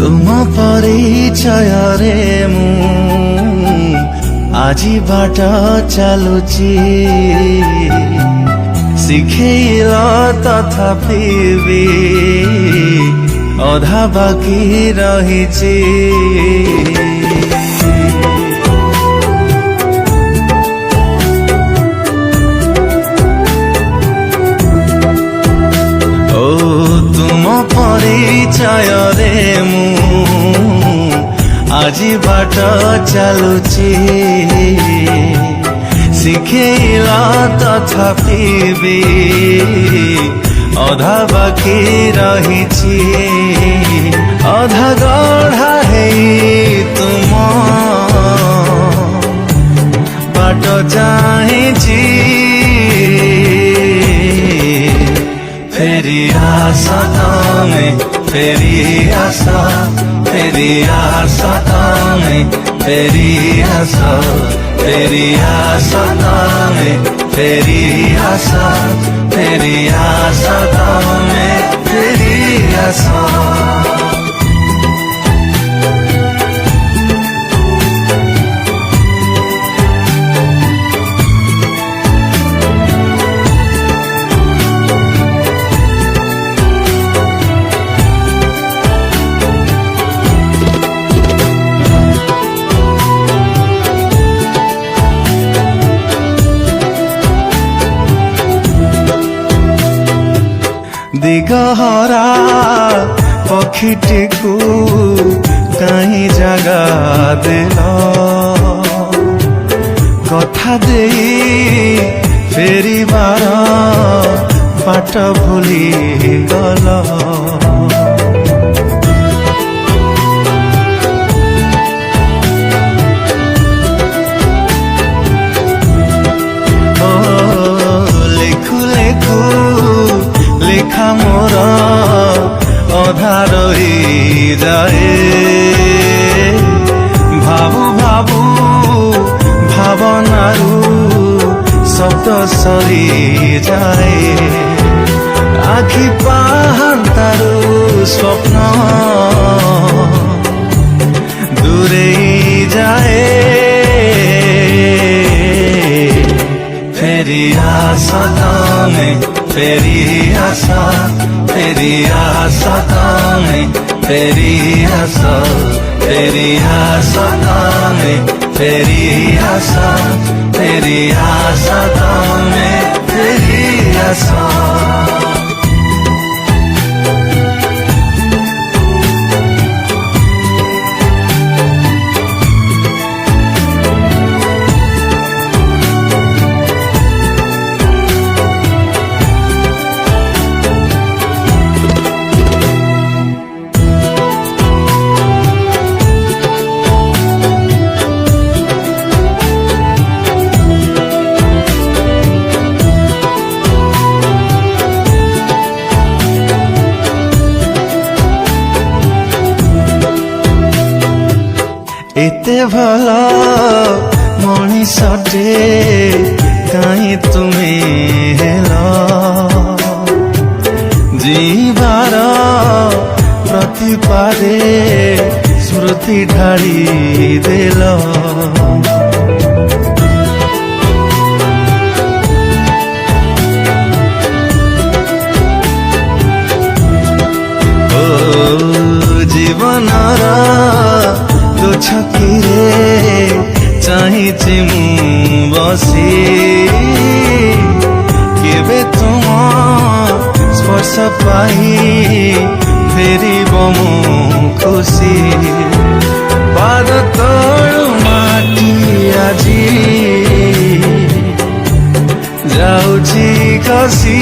तुम परिचय रे मु आजी बाट चलुची शिखेल तथापि भी अधा बाकी रहिची तुम परिचय रे मु आजी बाट चलुची शिखेल तथापि भी अधा बाकी रहिची अधा गढ़ा है तुम बाट जाहिची फेरी आशा तमे फेरी आशा तमे फेरी आशा तमे फेरी आशा तमे फेरी आशा दिगहरा पक्षीटी को कहीं जगा दिल कथा दे फेरी बार बाट भूली गल लेखा मोर अधा रही जाए भाबू भाबू भावनारू शब्द सरी जाए आखि पाहांतारू स्वप्न दूरे जाए फेरी आशा तमे फेरी आशा तमे फेरी आशा तमे फेरी आशा तमे फेरी आशा एते भल मनीषटे कहीं तुम्हें हेल जीवार प्रतिपादे स्मृति ढाली देल जीवनर छकीरे चाहिए मु बसी केबे तुम स्पर्श पाई फेरी मु खुशी पाद तळु माटी आजी जाऊची खसी